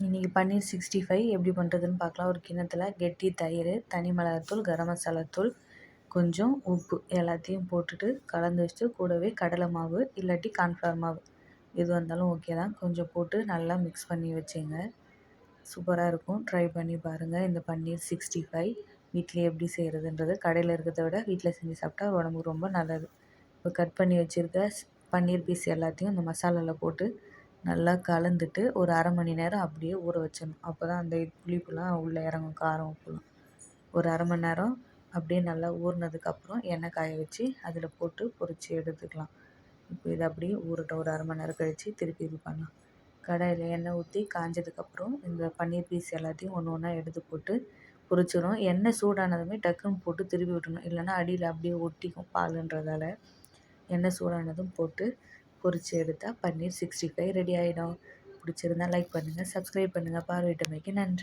இன்றைக்கி பன்னீர் 65 எப்படி பண்ணுறதுன்னு பார்க்கலாம். ஒரு கிண்ணத்தில் கெட்டி தயிர், தனி மிளகாத்தூள், கரம் மசாலா தூள், கொஞ்சம் உப்பு எல்லாத்தையும் போட்டுட்டு கலந்து வச்சுட்டு கூடவே கடலை மாவு இல்லாட்டி கார்ன்ஃப்ளவர் மாவு எது வந்தாலும் ஓகே தான், கொஞ்சம் போட்டு நல்லா மிக்ஸ் பண்ணி வச்சுங்க. சூப்பராக இருக்கும். ட்ரை பண்ணி பாருங்கள். இந்த பன்னீர் 65 வீட்டில் எப்படி செய்கிறதுன்றது கடையில் இருக்கிறத விட வீட்டில் செஞ்சு சாப்பிட்டா உடம்புக்கு ரொம்ப நல்லது. இப்போ கட் பண்ணி வச்சுருக்க பன்னீர் பீஸ் எல்லாத்தையும் இந்த மசாலாவில் போட்டு நல்லா கலந்துட்டு ஒரு அரை மணி நேரம் அப்படியே ஊற வச்சிடணும். அப்போ தான் அந்த புளிப்புலாம் உள்ளே இறங்கும், காரம் உப்புலாம். ஒரு அரை மணி நேரம் அப்படியே நல்லா ஊறினதுக்கப்புறம் எண்ணெய் காய வச்சு அதில் போட்டு பொரித்து எடுத்துக்கலாம். இப்போ இது அப்படியே ஊறட்டும். ஒரு அரை மணி நேரம் கழித்து திருப்பி இது பண்ணலாம். கடாயில் எண்ணெய் ஊற்றி காஞ்சதுக்கப்புறம் இந்த பன்னீர் பீஸ் எல்லாத்தையும் ஒன்று ஒன்றா எடுத்து போட்டு பொரிச்சிடும். எண்ணெய் சூடானதுமே டக்குன்னு போட்டு திருப்பி விட்டுணும், இல்லைன்னா அடியில் அப்படியே ஒட்டிக்கும் பாலுன்றதால. எண்ணெய் சூடானதும் போட்டு பொரித்து எடுத்தால் பன்னீர் 65 ரெடி ஆகிடும். பிடிச்சிருந்தா லைக் பண்ணுங்கள், சப்ஸ்கிரைப் பண்ணுங்கள். பார்வையிட்டமைக்கு நன்றி.